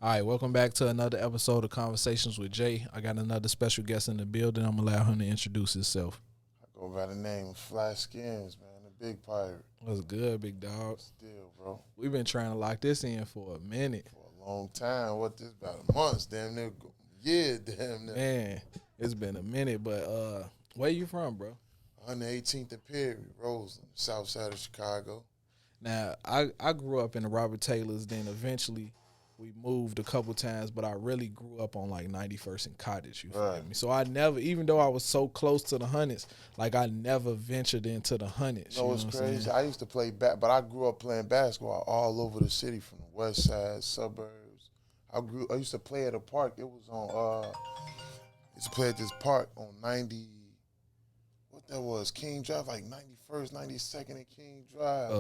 All right, welcome back to another episode of Conversations with Jay. I got another special guest in the building. I'm going to allow him to introduce himself. I go by the name of Skinz, man, the big pirate. What's good, big dog? Still, bro. We've been trying to lock this in for a minute. For a long time. What this about? Months, damn near. Yeah, damn near. Man, it's been a minute, but where you from, bro? 118th and Perry, Roseland, south side of Chicago. Now, I grew up in the Robert Taylors, then eventually we moved a couple times, but I really grew up on like 91st and Cottage, you feel me? So I never, even though I was so close to the Hundreds, like I never ventured into the Hundreds. You know what's crazy? I used to play but I grew up playing basketball all over the city, from the west side, suburbs. I used to play at a park. It was on, I used to play at this park on 90, what that was, King Drive, like 91st, 92nd and King Drive,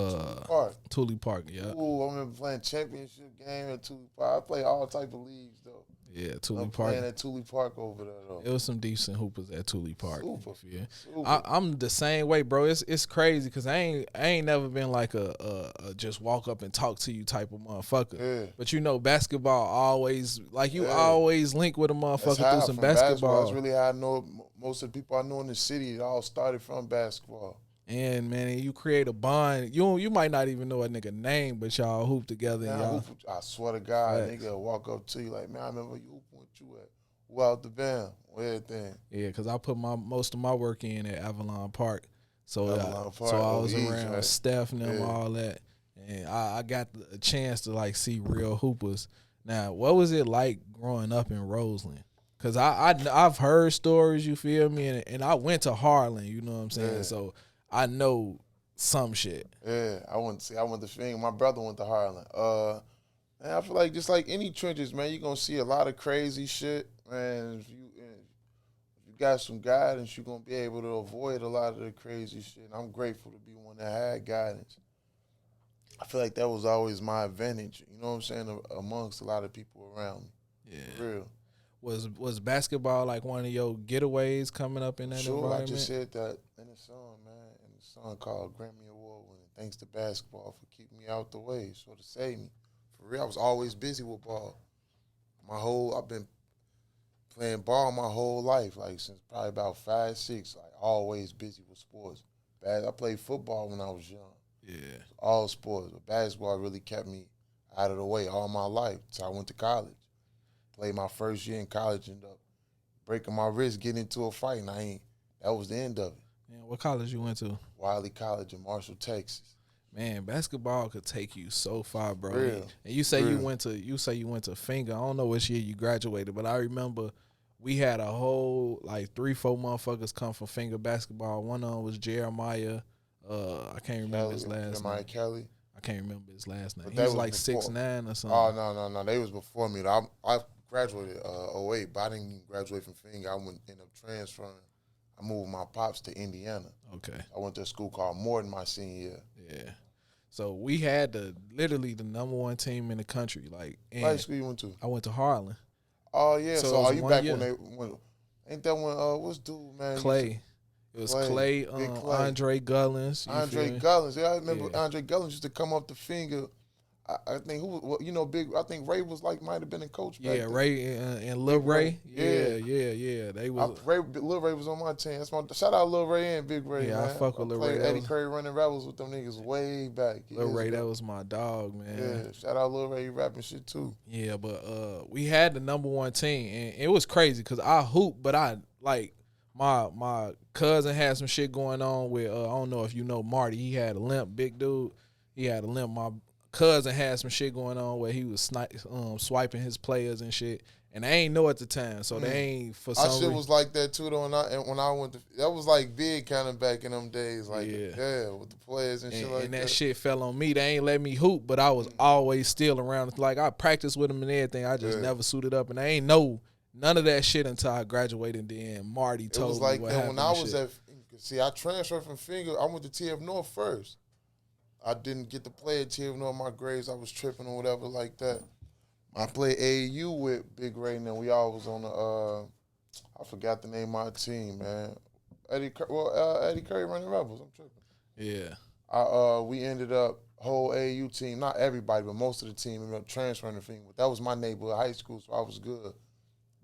Tully Park, yeah. Ooh, I remember playing championship game at Tully Park. I played all type of leagues, though. Yeah, Tully Park. Playing at Tully Park over there, though. It was some decent hoopers at Tully Park. Super. I'm the same way, bro. It's crazy because I ain't never been like a just walk up and talk to you type of motherfucker. Yeah. But you know, basketball always, like you always link with a motherfucker through some basketball. That's really how I know most of the people I know in the city. It all started from basketball. And man, you create a bond. You might not even know a nigga name, but y'all hoop together. Man, y'all. I swear to God, a nigga will walk up to you like, man, I remember you hooping with you at who out the band, everything. Yeah, because I put most of my work in at Avalon Park. So I was around right? Steph and them, all that. And I got a chance to like see real hoopers. Now, what was it like growing up in Roseland? Because I've heard stories, you feel me? And I went to Harlan, you know what I'm saying? Yeah. So I know some shit. Yeah, I went to Finger. My brother went to Harlan. Man, I feel like just like any trenches, man, you're gonna see a lot of crazy shit, man. If you got some guidance, you're gonna be able to avoid a lot of the crazy shit. And I'm grateful to be one that had guidance. I feel like that was always my advantage, you know what I'm saying, amongst a lot of people around me. Yeah. For real. Was basketball like one of your getaways coming up in that environment? I just said that in a song, man. In a song called Grammy Award winning. Thanks to basketball for keeping me out the way, sort of save me. For real, I was always busy with ball. I've been playing ball my whole life, like since probably about 5, 6. Like always busy with sports. I played football when I was young. Yeah. All sports, but basketball really kept me out of the way all my life. So I went to college. Played my first year in college, ended up breaking my wrist, getting into a fight, and that was the end of it. Yeah, what college you went to? Wiley College in Marshall, Texas. Man, basketball could take you so far, bro. Real. And you say you went to Finger. I don't know which year you graduated, but I remember we had a whole like 3-4 motherfuckers come from Finger basketball. One of them was Jeremiah. I can't remember his last name. Jeremiah Kelly. I can't remember his last name. But he was like 6'9" or something. Oh no, they was before me. I graduated 08, but I didn't even graduate from Finger. I ended up transferring. I moved my pops to Indiana. Okay. I went to a school called Morton my senior year. Yeah. So we had literally the #1 team in the country. Like, what school you went to? I went to Harlan. Oh yeah. So are you back year. when ain't that when what's dude, man? Clay. It was Clay, Clay. Andre Gullins. Andre Gullins. Yeah, I remember Andre Gullins used to come up the Finger. I think I think Ray was might have been a coach back then. Ray and Lil Ray. Yeah. They was Lil Ray was on my team. Shout out Lil Ray and Big Ray. Yeah, man. I fuck with Lil Ray. Eddie Curry running Rebels with them niggas way back. Lil Ray, that was my dog, man. Yeah, shout out Lil Ray, he rapping shit too. Yeah, but we had the #1 team, and it was crazy because I hoop, but I like my cousin had some shit going on with I don't know if you know Marty. He had a limp, big dude. He had a limp. My cousin had some shit going on where he was swiping his players and shit, and they ain't know at the time, so they ain't for some reason. Shit was like that too though, and when I went to that was like big kind of back in them days, like with the players and shit like that. And that shit fell on me. They ain't let me hoop, but I was always still around. Like I practiced with them and everything. I just never suited up, and I ain't know none of that shit until I graduated. And then Marty told me. It was like that when I was I transferred from Finger. I went to TF North first. I didn't get to play at TF North. My grades, I was tripping or whatever like that. I played AAU with Big Ray, and then we all was on the, I forgot the name of my team, man. Eddie Curry running Rebels. I'm tripping. Yeah. We ended up whole AAU team, not everybody, but most of the team ended up transferring to Fingwood. That was my neighborhood high school, so I was good.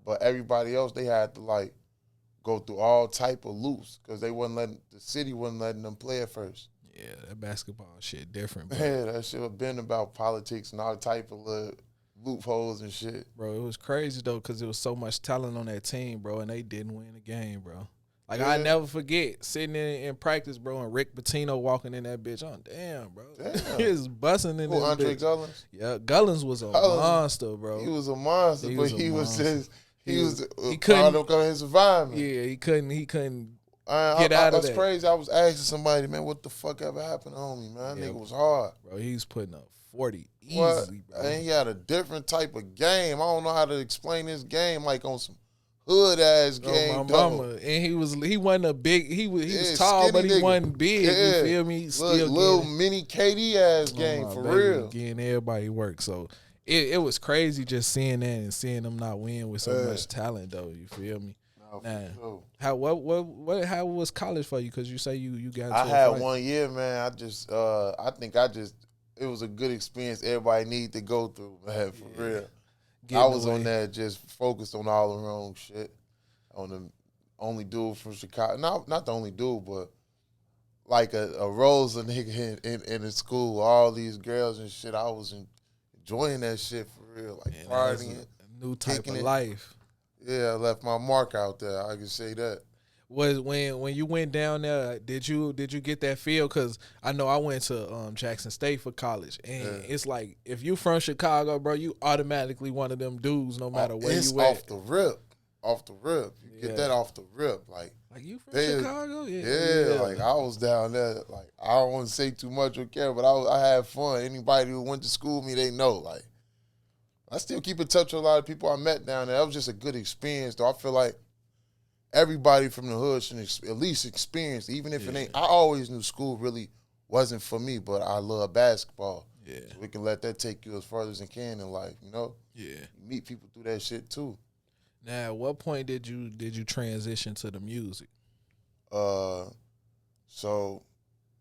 But everybody else, they had to like go through all type of loops because the city wasn't letting them play at first. Yeah, that basketball shit different, bro. Yeah, that shit have been about politics and all type of little loopholes and shit. Bro, it was crazy, though, because there was so much talent on that team, bro, and they didn't win the game, bro. Like, Yeah. I never forget sitting in practice, bro, and Rick Pitino walking in that bitch. Oh, damn, bro. Damn. He was busting in this Andre bitch. Gullins? Yeah, Gullins was a monster, bro. He was a monster, He but was a he was monster. just, he was he part couldn't- of his environment. Yeah, he couldn't get out of That's that. crazy. I was asking somebody, man, what the fuck ever happened to homie, man? That Yeah. nigga was hard. Bro, he was putting up 40 What? easily, bro. And he had a different type of game. I don't know how to explain this game, like on some hood ass game. My though. mama, and he wasn't a big. He was Yeah, tall, but skinny he nigga. wasn't big. Yeah. You feel me? He still Little getting- mini KD ass game my for baby, real. getting everybody work. So it was crazy just seeing that and seeing them not win with so Yeah. much talent, though. You feel me? No, for Nah. sure. How was college for you? Because you say you got. Into I a had fight. 1 year, man. It was a good experience everybody need to go through, man, for real. Getting I was away. on there just focused on all the wrong shit. On the only dude from Chicago. Not the only dude, but like a Rosa nigga in the school, all these girls and shit. I was enjoying that shit for real, like Man, that was partying. a new type kicking of it. life. Yeah, I left my mark out there. I can say that. Was when you went down there, did you get that feel? Because I know I went to Jackson State for college, and it's like if you from Chicago, bro, you automatically one of them dudes, no matter where It's you at. off the rip. Off the rip. You Yeah. get that off the rip. Like Like you from They- Chicago? Yeah, like I was down there. Like I don't want to say too much or care, but I had fun. Anybody who went to school with me, they know. Like I still keep in touch with a lot of people I met down there. That was just a good experience, though. I feel like everybody from the hood should at least experience, even if it ain't. I always knew school really wasn't for me, but I love basketball. Yeah. So we can let that take you as far as it can in life. You know, Yeah. you meet people through that shit too. Now, at what point did you transition to the music? So,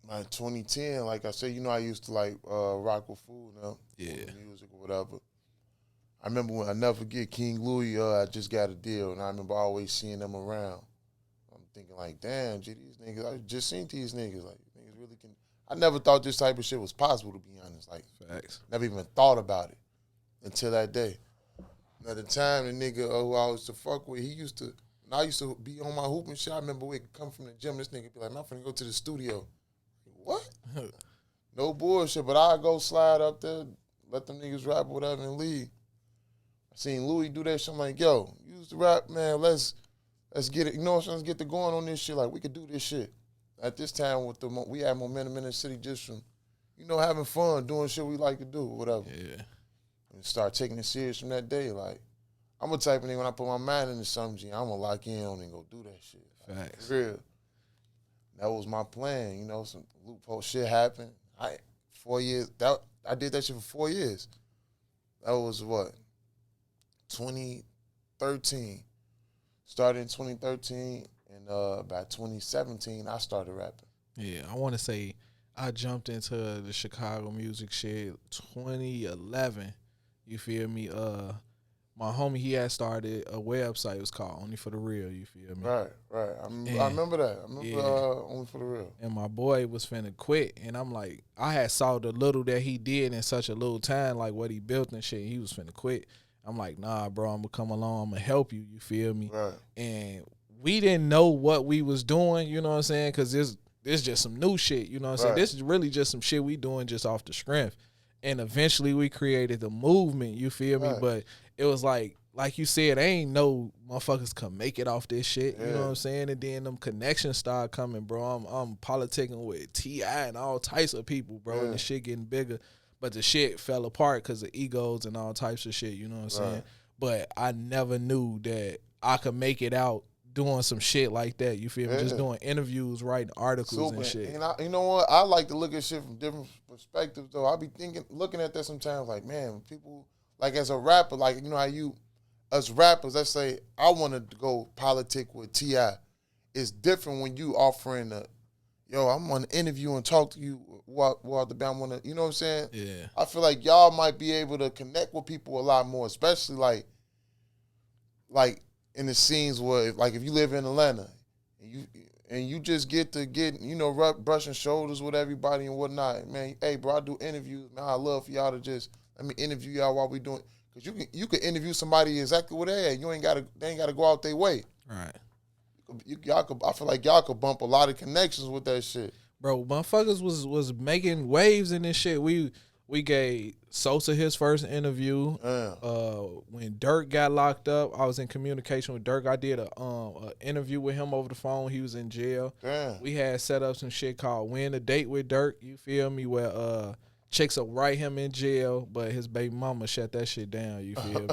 like 2010, like I said, you know, I used to like rock with Food now, Yeah. music or whatever. I remember when I never forget King Louis. I just got a deal, and I remember always seeing them around. I'm thinking like, damn, G, these niggas. I just seen these niggas. Like, niggas really can. I never thought this type of shit was possible, to be honest. Like, Facts. never even thought about it until that day. At the time, the nigga who I used to fuck with, he used to. And I used to be on my hoop and shit. I remember we could come from the gym. This nigga be like, "Man, I'm finna go to the studio." What? No bullshit. But I go slide up there, let them niggas rap or whatever, and leave. I seen Louis do that shit. I'm like, yo, you used to rap, man. Let's get it. You know what I'm saying? Let's get the going on this shit. Like we could do this shit. At this time, we had momentum in the city just from, you know, having fun, doing shit we like to do, or whatever. Yeah. And start taking it serious from that day. Like, I'm a type of nigga when I put my mind into something, G, I'm gonna lock in on it and go do that shit. Facts. For real. That was my plan. You know, some loophole shit happened. 4 years. I did that shit for 4 years. That was what? 2013. Started in 2013, and by 2017, I started rapping. Yeah, I want to say I jumped into the Chicago music shit 2011. You feel me? My homie, he had started a website. It was called Only for the Real. You feel me? Right. I remember that. I remember Only for the Real. And my boy was finna quit, and I'm like, I had saw the little that he did in such a little time, like what he built and shit. He was finna quit. I'm like, nah, bro, I'm gonna come along. I'm gonna help you. You feel me? Right. And we didn't know what we was doing. You know what I'm saying? Because this just some new shit. You know what I'm saying? Right. This is really just some shit we doing just off the strength. And eventually we created the movement. You feel me? Right. But it was like you said, ain't no motherfuckers can make it off this shit. You know what I'm saying? And then them connections start coming, bro. I'm politicking with T.I. and all types of people, bro. And the shit getting bigger. But the shit fell apart because of egos and all types of shit. You know what I'm saying? But I never knew that I could make it out doing some shit like that. You feel me? Just doing interviews, writing articles and shit. And you know what? I like to look at shit from different perspectives, though. I be looking at that sometimes, like, man, people, like as a rapper, like, you know how us rappers, let's say I wanted to go politic with T.I. It's different when you offering yo, I'm on the interview and talk to you while the band want to, you know what I'm saying? Yeah. I feel like y'all might be able to connect with people a lot more, especially like in the scenes where, if you live in Atlanta and you just get, brushing shoulders with everybody and whatnot. Man, hey, bro, I do interviews. Man, I love for y'all to just let me interview y'all while we doing. Because you can interview somebody exactly where they at. They ain't got to go out their way. Right. I feel like y'all could bump a lot of connections with that shit. Bro, motherfuckers was making waves in this shit. We gave Sosa his first interview. When Dirk got locked up, I was in communication with Dirk. I did a interview with him over the phone. He was in jail. Damn. We had set up some shit called Win a Date with Dirk. You feel me? Where chicks will write him in jail, but his baby mama shut that shit down. You feel me?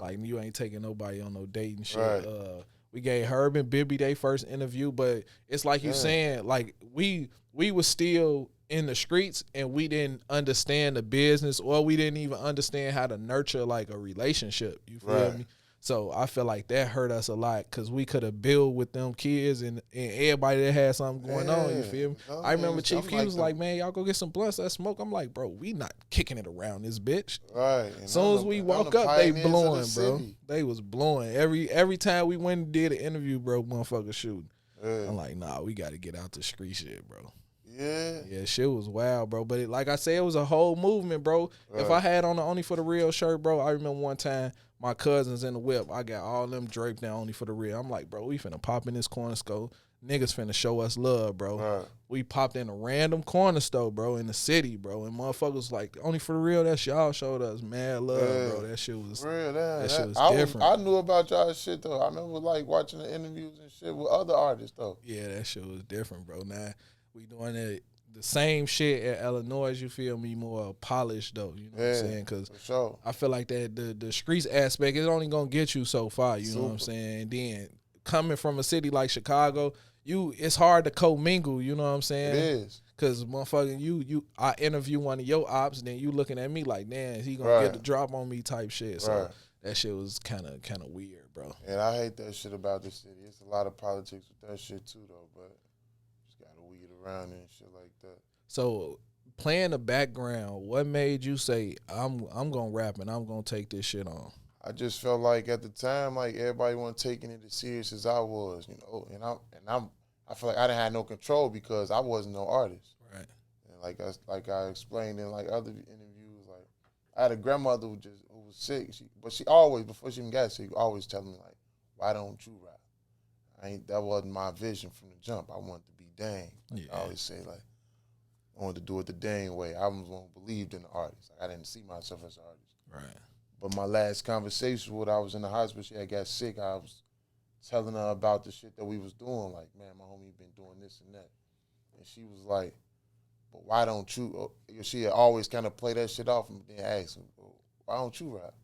Like, you ain't taking nobody on no date and shit. Right. We gave Herb and Bibby their first interview, but it's like you saying, like we was still in the streets and we didn't understand the business, or we didn't even understand how to nurture like a relationship. You feel me? So I feel like that hurt us a lot because we could have built with them kids and everybody that had something going on. You feel me? I remember Chief Keef was like, man, y'all go get some blunts, let's smoke. I'm like, bro, we not kicking it around this bitch. Right. As soon as we walk up, they blowing, bro. They was blowing. Every time we went and did an interview, bro, motherfucker shooting. Yeah. I'm like, nah, we got to get out the street shit, bro. Yeah, shit was wild, bro. But like I said, it was a whole movement, bro. Right. If I had on the Only for the Real shirt, bro, I remember one time my cousins in the whip, I got all them draped down Only for the Real. I'm like, bro, we finna pop in this corner store. Niggas finna show us love, bro. Right. We popped in a random corner store, bro, in the city, bro. And motherfuckers like, Only for the Real, that's y'all showed us mad love, bro. That shit was real. That shit was different. I knew about y'all shit, though. I remember, like, watching the interviews and shit with other artists, though. Yeah, that shit was different, bro. Now, we doing it. The same shit at Illinois, you feel me, more polished though, you know what I'm saying? Because sure. I feel like that the streets aspect is only gonna get you so far, you know what I'm saying? And then coming from a city like Chicago, it's hard to commingle, you know what I'm saying? It is. Because motherfucking I interview one of your ops, and then you looking at me like, damn, he gonna get the drop on me type shit. So that shit was kind of weird, bro. And I hate that shit about the city. It's a lot of politics with that shit too, though, but weed around and shit like that. So playing the background, what made you say I'm gonna rap and I'm gonna take this shit on? I just felt like at the time, like everybody wasn't taking it as serious as I was, you know. And I feel like I didn't have no control because I wasn't no artist. Right. And like I explained in like other interviews, like I had a grandmother who was sick. But she always, before she even got sick, always telling me like, why don't you rap? That wasn't my vision from the jump. I wanted to be Dame. Like I always say, like, I wanted to do it the Dame way. I was one who believed in the artist. Like, I didn't see myself as an artist. Right. But my last conversation when I was in the hospital, she had got sick. I was telling her about the shit that we was doing. Like, man, my homie been doing this and that. And she was like, but why don't you? She had always kind of play that shit off and then ask me, why don't you rap?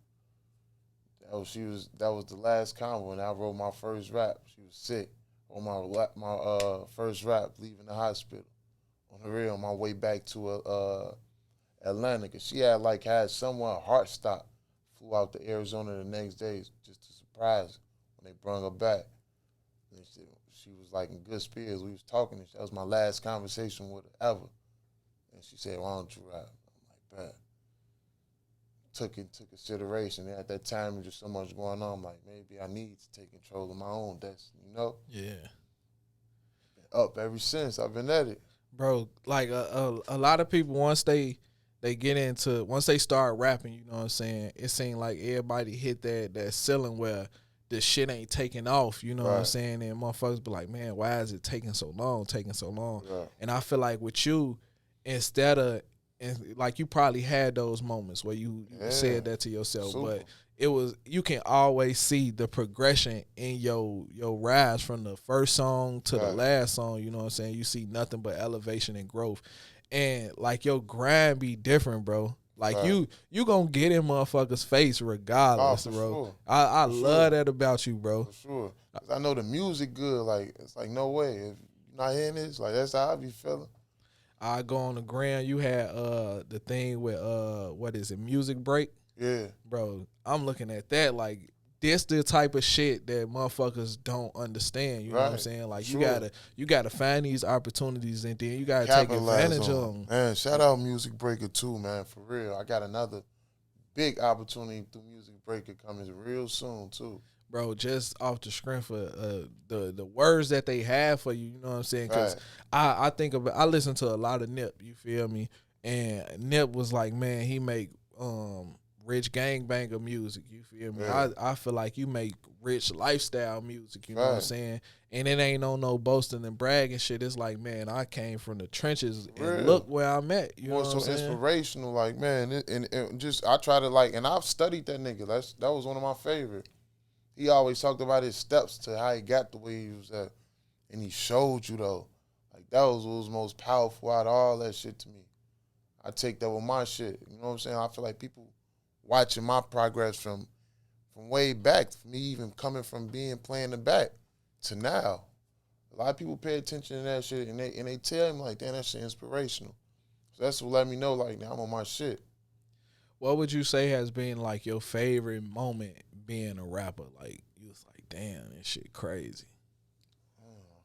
That was the last convo, and I wrote my first rap. She was sick. On my first rap, leaving the hospital, on the real, on my way back to Atlanta, cause she had someone heart stop, flew out to Arizona the next day just to surprise her when they brought her back. And she was like in good spirits. We was talking, and that was my last conversation with her ever. And she said, "Why don't you rap?" I'm like, "Bet." Took into consideration. And at that time, there's just so much going on. I'm like, maybe I need to take control of my own destiny, you know? Yeah. Been up ever since. I've been at it. Bro, like a lot of people, once they start rapping, you know what I'm saying, it seemed like everybody hit that ceiling where the shit ain't taking off, you know what I'm saying? And motherfuckers be like, man, why is it taking so long? Yeah. And I feel like with you, instead of, and like you probably had those moments where you said that to yourself, but you can always see the progression in your rise from the first song to the last song, you know what I'm saying? You see nothing but elevation and growth. And like your grind be different, bro. Like you gonna get in motherfuckers' face regardless, bro. Sure. I love that about you, bro. For sure. 'Cause I know the music good, like it's like no way. If you're not hearing this, like that's how I be feeling. I go on the ground. You had the thing with what is it, Music Break? Yeah. Bro, I'm looking at that like this the type of shit that motherfuckers don't understand. You know what I'm saying? Like you gotta find these opportunities and then you gotta take advantage of them. Man, shout out Music Breakr too, man. For real, I got another big opportunity through Music Breakr coming real soon too. Bro, just off the strength of the words that they have for you, you know what I'm saying? Because I think of it, I listen to a lot of Nip, you feel me? And Nip was like, man, he make rich gangbanger music, you feel me? Yeah. I feel like you make rich lifestyle music, you know what I'm saying? And it ain't no boasting and bragging shit. It's like, man, I came from the trenches and look where I'm at. You know what I'm saying? Inspirational, like, man, and just I try to like, and I've studied that nigga. That was one of my favorite. He always talked about his steps to how he got the way he was at. And he showed you, though. Like, that was what was most powerful out of all that shit to me. I take that with my shit. You know what I'm saying? I feel like people watching my progress from way back, from me even coming from playing the back to now. A lot of people pay attention to that shit, and they tell him, like, damn, that shit inspirational. So that's what let me know, like, now I'm on my shit. What would you say has been, like, your favorite moment being a rapper? Like, you was like, damn, this shit crazy.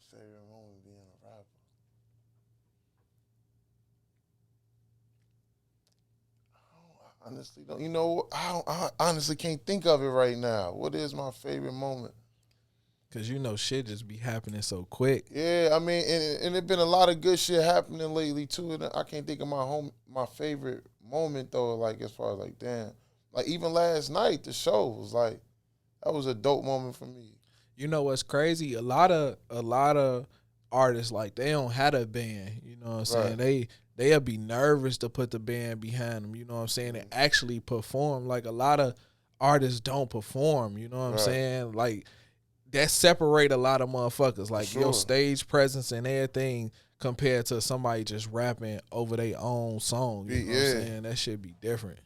Favorite moment being a rapper. I honestly don't. You know, I honestly can't think of it right now. What is my favorite moment? Cause you know shit just be happening so quick. Yeah, I mean, and it been a lot of good shit happening lately too. And I can't think of my favorite moment though. Like as far as like, damn, like even last night the show was like, that was a dope moment for me. You know what's crazy? A lot of artists, like, they don't have a band. You know what I'm saying? They'll be nervous to put the band behind them. You know what I'm saying? And actually perform. Like, a lot of artists don't perform. You know what I'm saying? Like, that separate a lot of motherfuckers. Like, your stage presence and everything compared to somebody just rapping over their own song. You know what I'm saying? That shit be different.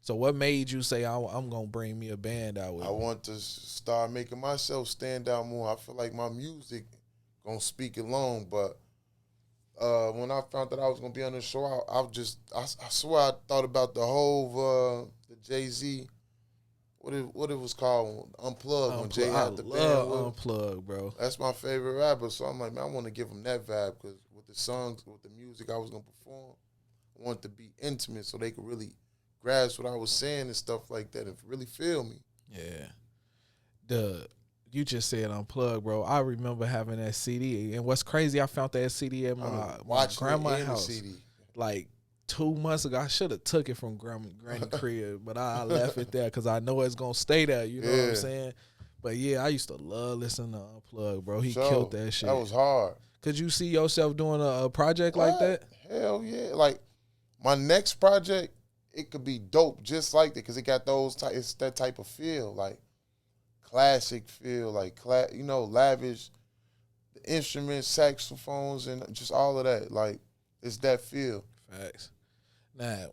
So what made you say, I'm going to bring me a band out with me? I want to start making myself stand out more. I feel like my music going to speak alone. But when I found that I was going to be on the show, I swear I thought about the whole, the Jay-Z, what it was called, Unplugged. When Jay had the band. I love Unplugged, bro. That's my favorite rapper. So I'm like, man, I want to give him that vibe because with the songs, with the music I was going to perform, I want it to be intimate so they could really grasp what I was saying and stuff like that and really feel me. Yeah. You just said Unplugged, bro. I remember having that CD. And what's crazy, I found that CD at my grandma's house. CD. Like 2 months ago. I should have took it from Granny crib, but I left it there because I know it's going to stay there. You know what I'm saying? But yeah, I used to love listening to Unplugged, bro. He killed that shit. That was hard. Could you see yourself doing a project like that? Hell yeah. Like, my next project, it could be dope just like that because it got it's that type of feel, like classic feel, like, lavish, the instruments, saxophones, and just all of that. Like, it's that feel. Facts. Now,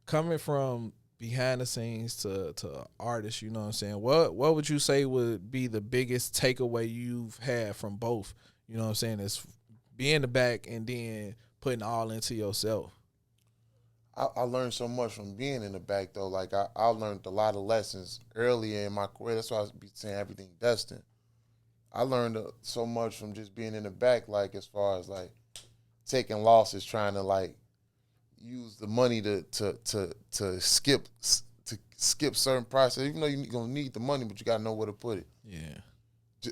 coming from behind the scenes to artists, you know what I'm saying, what would you say would be the biggest takeaway you've had from both? You know what I'm saying, is being the back and then putting all into yourself. I learned so much from being in the back, though. Like, I learned a lot of lessons earlier in my career. That's why I be saying everything destined. I learned so much from just being in the back, like, as far as, like, taking losses, trying to, like, use the money to skip certain process. Even though you're going to need the money, but you got to know where to put it. Yeah.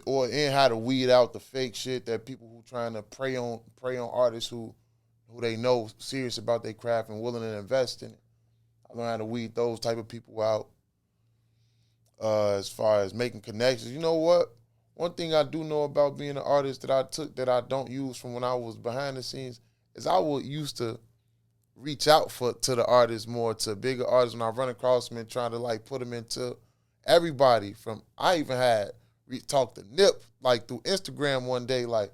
And how to weed out the fake shit that people who trying to prey on artists who they know serious about their craft and willing to invest in it. I learned how to weed those type of people out as far as making connections. You know what? One thing I do know about being an artist that I took that I don't use from when I was behind the scenes is I would used to reach out to the artists more, to bigger artists when I run across them and trying to, like, put them into everybody. I even had talked to Nip, like, through Instagram one day, like,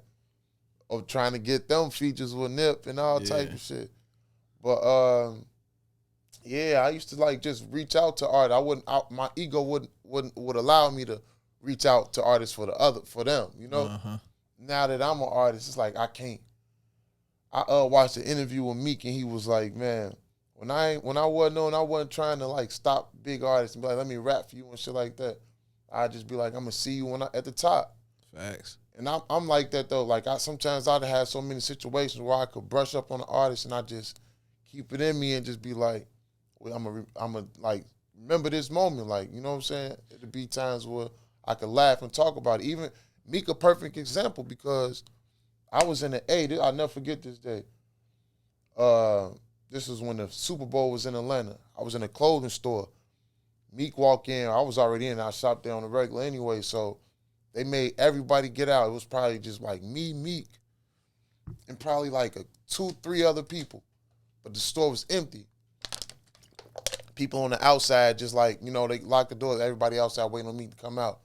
of trying to get them features with Nip and all type of shit. But I used to, like, just reach out to art. My ego would allow me to reach out to artists for them, you know? Now that I'm an artist, it's like I can't. I watched an interview with Meek and he was like, man, when I wasn't known, I wasn't trying to, like, stop big artists and be like, let me rap for you and shit like that. I just be like, I'm gonna see you at the top. Facts. And I'm like that though. Like sometimes I'd have so many situations where I could brush up on the artist and I just keep it in me and just be like, well, I'm a like remember this moment. Like, you know what I'm saying? It'd be times where I could laugh and talk about it. Even Meek a perfect example because I was in the A. I'll never forget this day. This was when the Super Bowl was in Atlanta. I was in a clothing store. Meek walked in. I was already in. I shopped there on the regular anyway, so they made everybody get out. It was probably just like me, Meek, and probably like 2-3 other people. But the store was empty. People on the outside just like, you know, they locked the doors. Everybody outside waiting on me to come out.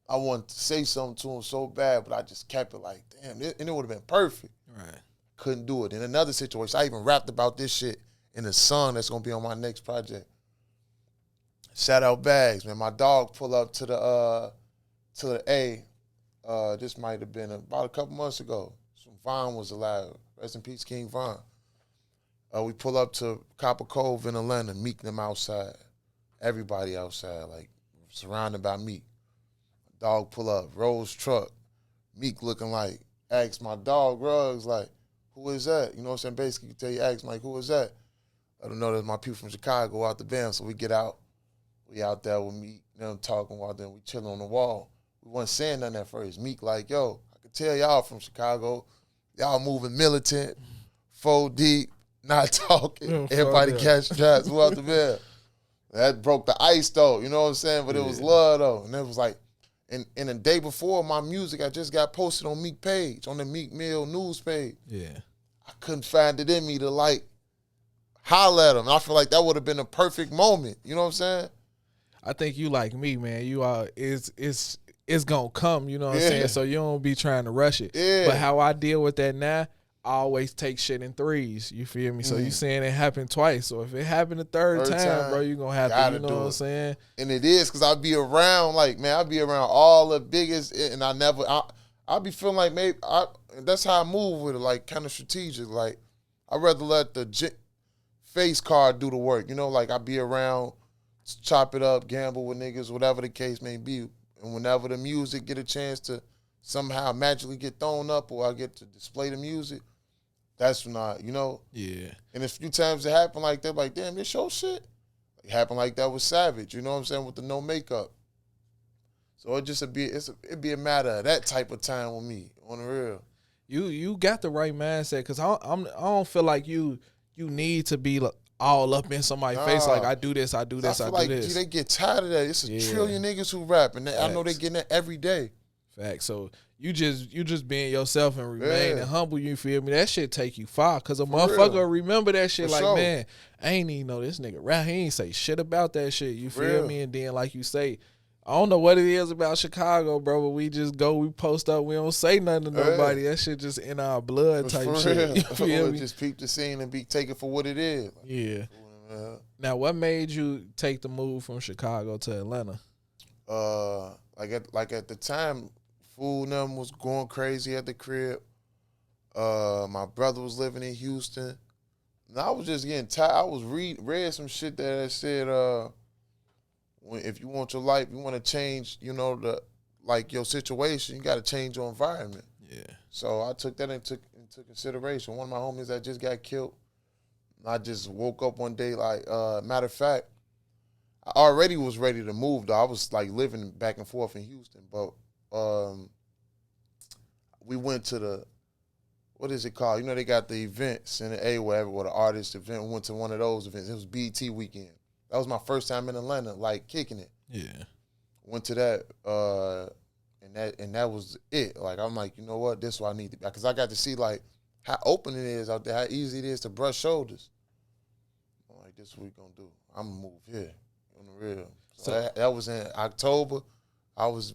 I wanted to say something to him so bad, but I just kept it like, damn, and it would have been perfect. Right. Couldn't do it. In another situation, I even rapped about this shit in a song that's gonna be on my next project. Shout out Bags, man. My dog pull up to the A. This might have been about a couple months ago. Some Vaughn was alive. Rest in peace, King Vaughn. We pull up to Copper Cove in Atlanta, Meek them outside. Everybody outside, like surrounded by Meek. Dog pull up, Rose truck. Meek looking like, asks my dog Ruggs, like, who is that? You know what I'm saying? Basically, you tell you, ask like, who is that? I don't know, that's my people from Chicago out the band. So we get out. We out there with Meek, them talking while then we chilling on the wall. We wasn't saying nothing at first. Meek like, yo, I can tell y'all from Chicago, y'all moving militant, 4 deep, not talking. Everybody catch shots. Who out the bed? That broke the ice though, you know what I'm saying? But it was love though. And it was like, and the day before my music, I just got posted on Meek page, on the Meek Mill news page. Yeah. I couldn't find it in me to like holler at him. I feel like that would have been a perfect moment. You know what I'm saying? I think you like me, man. You are it's gonna come, you know what I'm saying? So you don't be trying to rush it. Yeah. But how I deal with that now, I always take shit in threes. You feel me? So you saying it happened twice. So if it happened a third time, bro, you gonna have to, you know what I'm saying? And it is because I be around, like, man, I be around all the biggest, and I be feeling like maybe that's how I move with it, like kind of strategic. Like I'd rather let the face card do the work. You know, like I be around, chop it up, gamble with niggas, whatever the case may be. And whenever the music get a chance to somehow magically get thrown up or I get to display the music, that's when I, you know. Yeah. And a few times it happened like that, like, damn, this your shit? It happened like that with Savage, you know what I'm saying, with the no makeup. So it'd be a matter of that type of time with me, on the real. You got the right mindset, because I don't feel like you need to be all up in somebody's face like I do this, I do this. Gee, they get tired of that. It's a trillion niggas who rap, and I know they getting that every day. Facts. So you just being yourself and remaining humble. You feel me? That shit take you far, because a motherfucker will remember that shit. For like, man, I ain't even know this nigga rap. He ain't say shit about that shit. You feel me? And then like you say, I don't know what it is about Chicago, bro, but we just go, we post up, we don't say nothing to nobody. That shit just in our blood type shit. You feel me? Just peep the scene and take it for what it is. Yeah. Now, what made you take the move from Chicago to Atlanta? Like at the time, Fool and them was going crazy at the crib. My brother was living in Houston. And I was just getting tired. I was read some shit that said, if you want your life, you want to change, you know, your situation, you got to change your environment. Yeah. So I took that into consideration. One of my homies that just got killed, I just woke up one day like, matter of fact, I already was ready to move though. I was like living back and forth in Houston, but we went to what is it called? You know, they got the events in the A wherever, where the artist event. We went to one of those events. It was BET weekend. That was my first time in Atlanta, like kicking it. Yeah. Went to that, and that was it. Like, I'm like, you know what? This is what I need to be. Because I got to see, like, how open it is out there, how easy it is to brush shoulders. I'm like, this is what we going to do. I'm going to move here, on the real. So that was in October. I was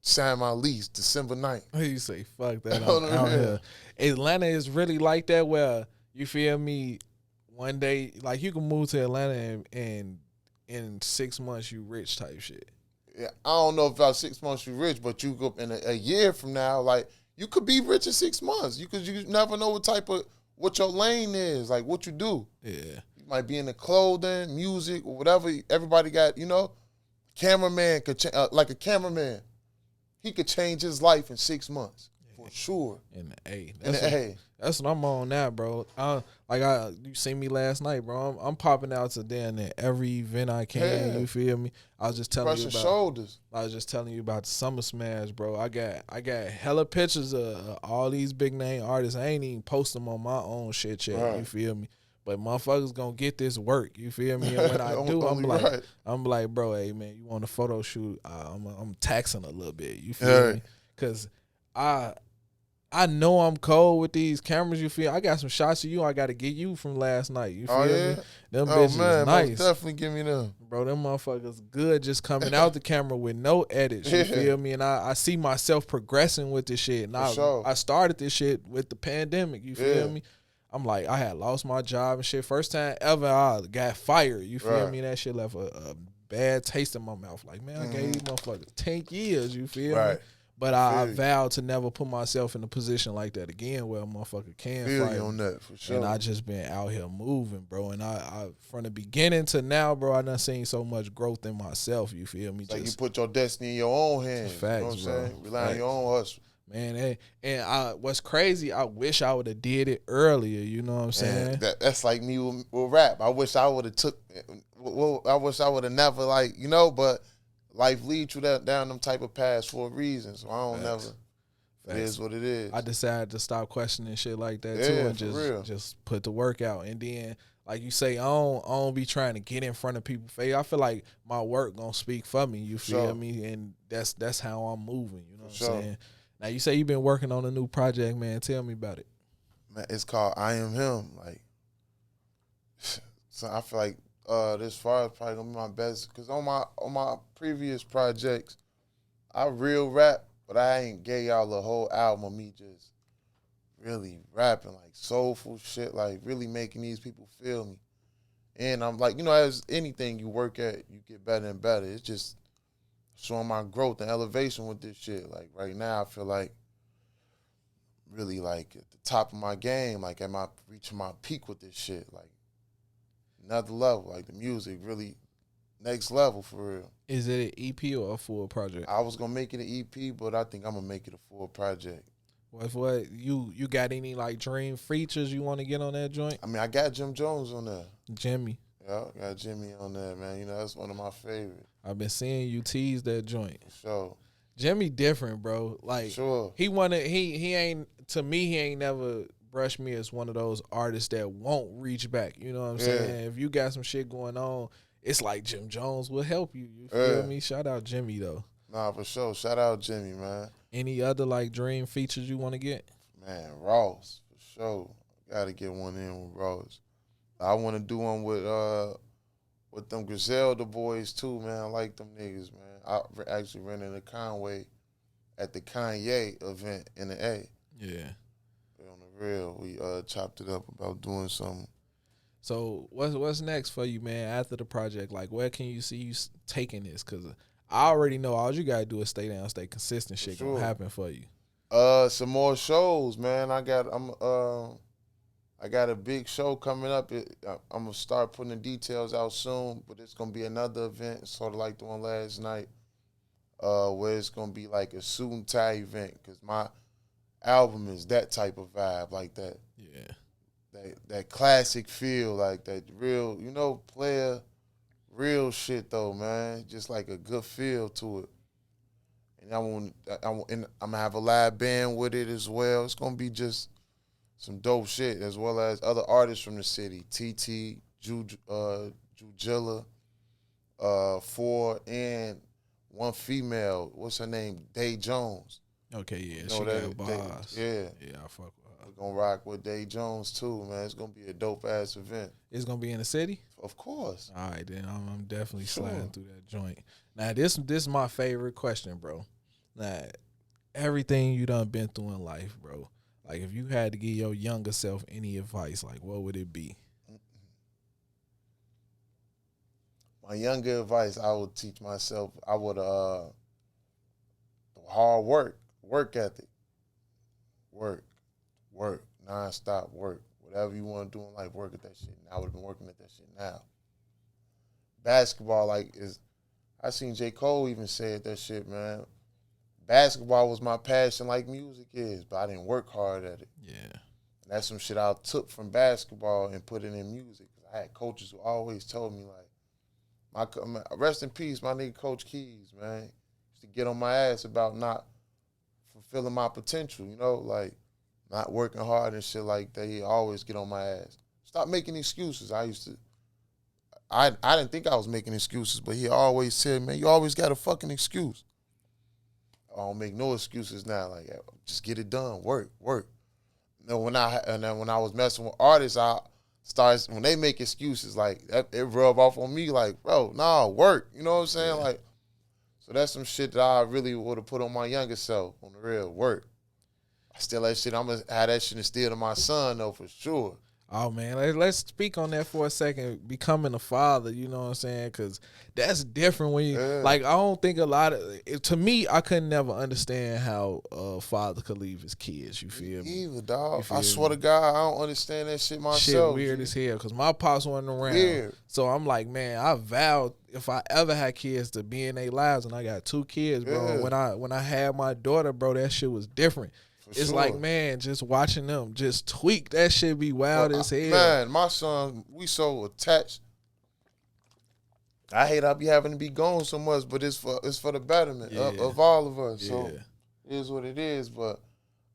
signed my lease December 9th. You say, fuck that, I'm out here. Atlanta is really like that, where, you feel me, one day, like, you can move to Atlanta and in 6 months you rich type shit. Yeah, I don't know if about 6 months you rich, but you go in a year from now, like, you could be rich in 6 months. You never know what your lane is, like what you do. Yeah. You might be in the clothing, music, or whatever. Everybody got, you know, cameraman could like a cameraman, he could change his life in 6 months for sure. In the A, that's what I'm on now, bro. You seen me last night, bro. I'm popping out to damn near every event I can. Yeah. You feel me? I was just telling you about shoulders. I was just telling you about the Summer Smash, bro. I got hella pictures of all these big name artists. I ain't even post them on my own shit yet. Right. You feel me? But motherfuckers gonna get this work. You feel me? And when I do, I'm like, bro, hey man, you want a photo shoot? I'm taxing a little bit. You feel me? Because I know I'm cold with these cameras. You feel? I got some shots of you. I got to get you from last night. You feel me? Them bitches man, nice. Definitely give me them, bro. Them motherfuckers good. Just coming out the camera with no edits. You feel me? And I see myself progressing with this shit. And I started this shit with the pandemic. You feel me? I'm like, I had lost my job and shit. First time ever I got fired. You feel me? And that shit left a bad taste in my mouth. Like, man, I gave these motherfuckers 10 years. You feel me? But I vowed to never put myself in a position like that again where a motherfucker can fight on that for sure. And I just been out here moving, bro. And I from the beginning to now, bro, I done seen so much growth in myself. You feel me? Like you put your destiny in your own hands. Facts, you know what I'm saying? Rely on your own hustle. Man, and what's crazy, I wish I would have did it earlier. You know what I'm saying? That's like me with rap. I wish I would have I wish I would have never but life leads you down them type of paths for a reason. So I don't never. It is what it is. I decided to stop questioning shit like that too, and just put the work out. And then, like you say, I don't be trying to get in front of people's face. I feel like my work gonna speak for me. You feel me? And that's how I'm moving. You know what I'm saying? Now you say you've been working on a new project, man. Tell me about it. Man, it's called I Am Him. Like, so I feel like this far is probably gonna be my best because on my previous projects, I real rap, but I ain't gave y'all a whole album of me just really rapping like soulful shit, like really making these people feel me. And I'm like, as anything you work at, you get better and better. It's just showing my growth and elevation with this shit. Like right now, I feel like really like at the top of my game, like reaching my peak with this shit, like another level, like the music really next level for real. Is it an EP or a full project? I was gonna make it an EP, but I think I'm gonna make it a full project. What you got any like dream features you want to get on that joint? I mean, I got Jim Jones on there. Jimmy. Yeah, I got Jimmy on there, man. That's one of my favorites. I've been seeing you tease that joint. For sure. Jimmy different, bro. Like he ain't never brushed me as one of those artists that won't reach back. You know what I'm saying? If you got some shit going on, it's like Jim Jones will help you. You feel me? Shout out Jimmy though. Nah, for sure. Shout out Jimmy, man. Any other like dream features you want to get? Man, Ross, for sure. Gotta get one in with Ross. I want to do one with them Griselda boys too, man. I like them niggas, man. I actually ran into Conway at the Kanye event in the A. Yeah. On the real, we chopped it up about doing something. So what's next for you, man? After the project, like where can you see you taking this? Because I already know all you gotta do is stay down, stay consistent. Shit gonna happen for you. Some more shows, man. I got a big show coming up. I'm gonna start putting the details out soon, but it's gonna be another event, sort of like the one last night, where it's gonna be like a suit and tie event because my album is that type of vibe, like that. Yeah. That classic feel, like that real, player, real shit though, man. Just like a good feel to it. And I'm gonna have a live band with it as well. It's gonna be just some dope shit, as well as other artists from the city. TT, Jujilla, 4, and one female. What's her name? Day Jones. Okay, yeah, she got bars. Yeah, I fuck with her. We're gonna rock with Day Jones too, man. It's gonna be a dope ass event. It's gonna be in the city? Of course. All right, then I'm definitely sliding through that joint. Now this is my favorite question, bro. Now everything you done been through in life, bro. Like, if you had to give your younger self any advice, like, what would it be? My younger advice, I would teach myself, I would, hard work ethic. Work, nonstop work. Whatever you want to do in life, work at that shit. And I would have been working at that shit now. Basketball, I seen J. Cole even said that shit, man. Basketball was my passion like music is, but I didn't work hard at it. Yeah. And that's some shit I took from basketball and put it in music. I had coaches who always told me, like, rest in peace, my nigga Coach Keys, man. Used to get on my ass about not fulfilling my potential, you know, like not working hard and shit like that. He always get on my ass. Stop making excuses. I didn't think I was making excuses, but he always said, man, you always got a fucking excuse. I don't make no excuses now. Like, just get it done. Work. And when I was messing with artists, when they make excuses, like, it rub off on me, like, bro, nah, work. You know what I'm saying? Yeah. Like, so that's some shit that I really would have put on my younger self, on the real work. I still that shit. I'm going to have that shit instilled in my son, though, for sure. Oh, man, let's speak on that for a second, becoming a father, you know what I'm saying? Because that's different when you, like, I don't think to me, I could never understand how a father could leave his kids, you feel me? Either, dog. I swear to God, I don't understand that shit myself. Shit weird as hell, because my pops wasn't around. Weird. So I'm like, man, I vowed if I ever had kids to be in their lives, and I got 2 kids, bro. Yeah. When I had my daughter, bro, that shit was different. It's like, man, just watching them just tweak, that shit be wild as hell. Man, my son, we so attached. I hate I be having to be gone so much, but it's for the betterment of all of us. So it is what it is, but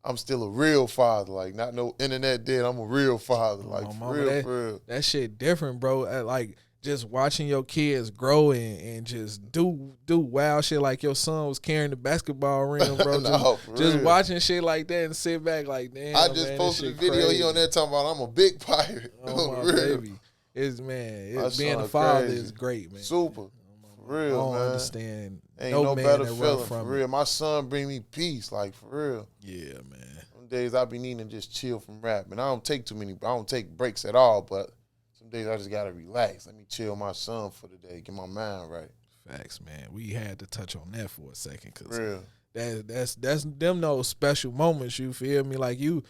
I'm still a real father. Like, not no internet dead. I'm a real father. Like, for real. That shit different, bro. Like, just watching your kids grow and just do wild shit, like your son was carrying the basketball rim, bro. Just watching shit like that and sit back like, damn. I just posted a video. Crazy. He on there talking about I'm a big pirate. Oh, my baby. Being a father is great, man. Super. For real, man. I don't understand. Ain't no better feeling, for real. My son bring me peace, like, for real. Yeah, man. Some days I be needing to just chill from rapping. I don't take breaks at all, but some days I just gotta relax. Let me chill my son for the day, get my mind right. Facts, man. We had to touch on that for a second, cause real. That's them those special moments. You feel me? Like I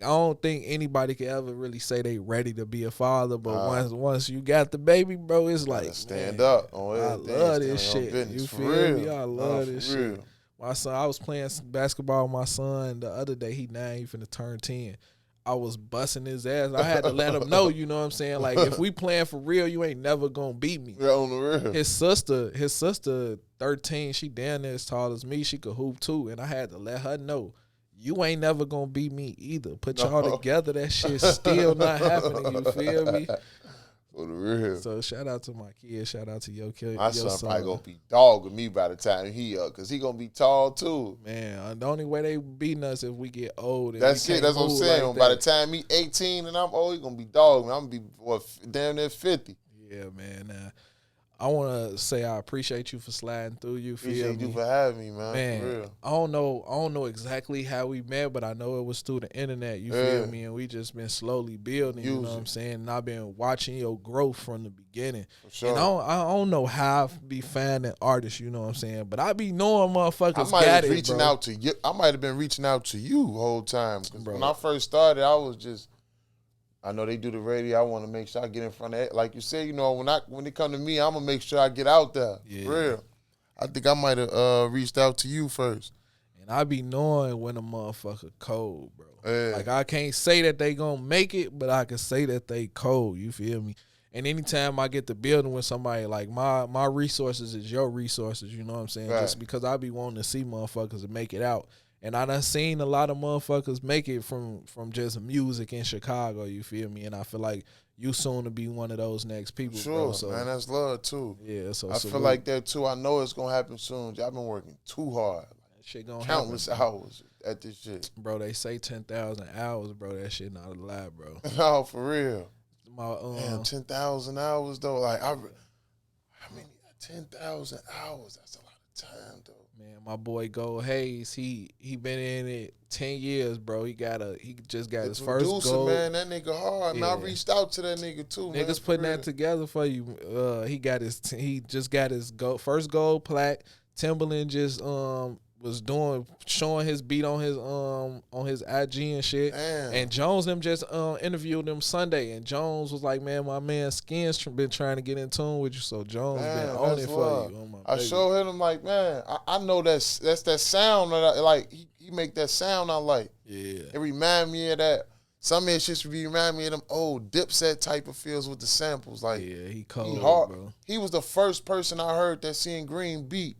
don't think anybody can ever really say they ready to be a father, but once you got the baby, bro, it's like, stand up. I love this shit. You feel me? I love this shit. Real. My son, I was playing basketball with my son the other day. He 9, he finna turn 10. I was busting his ass. I had to let him know, you know what I'm saying? Like, if we playing for real, you ain't never gonna beat me. Yeah, on the real. His sister, 13, she damn near as tall as me. She could hoop too. And I had to let her know, you ain't never gonna beat me either. Put y'all together, that shit's still not happening. You feel me? For the real. So shout out to my kids. Shout out to your kid. My son probably gonna be dogging me by the time he up, cause he gonna be tall too. Man, the only way they beating us if we get old. That's it. That's what I'm saying. Like, by the time he 18 and I'm old, he gonna be dogging. I'm gonna be damn near 50. Yeah, man. I want to say I appreciate you for sliding through. You feel appreciate me? you for having me, man. Man, for real. I don't know exactly how we met, but I know it was through the internet. You feel me? And we just been slowly building. You know what I'm saying? And I've been watching your growth from the beginning. For sure. And I don't know how I be finding artists. You know what I'm saying? But I be knowing motherfuckers. I might have been reaching out to you the whole time. When I first started, I know they do the radio. I want to make sure I get in front of it. Like you said, you know, when they come to me, I'm going to make sure I get out there. Yeah. For real. I think I might have reached out to you first. And I be knowing when a motherfucker cold, bro. Yeah. Like, I can't say that they going to make it, but I can say that they cold. You feel me? And anytime I get to building with somebody, like, my resources is your resources, you know what I'm saying? Right. Just because I be wanting to see motherfuckers and make it out. And I done seen a lot of motherfuckers make it from just music in Chicago, you feel me? And I feel like you soon to be one of those next people, sure, bro. So, man, that's love, too. Yeah, so I feel like that, too. I know it's going to happen soon. I've been working too hard. That shit gonna countless happen, hours at this shit. Bro, they say 10,000 hours, bro. That shit not a lie, bro. No, for real. Damn, 10,000 hours, though. Like, 10,000 hours, that's a lot of time, though. Man, my boy Gold Hayes, he been in it 10 years, bro. He just got his first gold. Man, that nigga hard. Yeah. And I reached out to that nigga too. Niggas putting that together for you. He just got his first gold plaque. Timberland just was showing his beat on his IG and shit. Damn. And Jones them just interviewed him Sunday, and Jones was like, "Man, my man Skinz been trying to get in tune with you, so Jones been on it for you." I showed him like, man, I know that's that sound that like he make that sound I like. Yeah, it remind me of that. Some of it just remind me of them old Dipset type of feels with the samples. Like, yeah, he cold, he hard. bro. He was the first person I heard that Seeing Green beat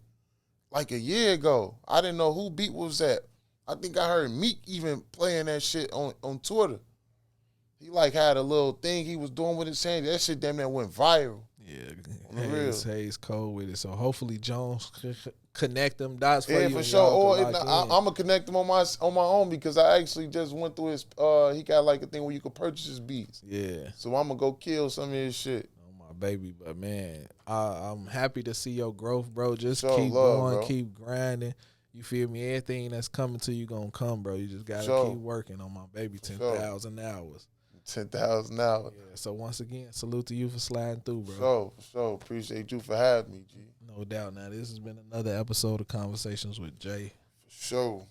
like a year ago. I didn't know who beat was that. I think I heard Meek even playing that shit on Twitter. He like had a little thing he was doing with his hand. That shit damn near went viral. Yeah, Hayes cold with it. So hopefully Jones connect them dots for you. Yeah, for sure. Or I'm gonna connect them on my own because I actually just went through his. He got like a thing where you could purchase his beats. Yeah. So I'm gonna go kill some of his shit. Oh my baby, but man, I'm happy to see your growth, bro. Just Show keep love, going, bro. keep grinding. You feel me? Everything that's coming to you gonna come, bro. You just gotta keep working on my baby. 10,000 hours. 10,000 hours. Yeah. So once again, salute to you for sliding through, bro. For sure. Appreciate you for having me, G. No doubt. Now this has been another episode of Conversations with Jay. For sure.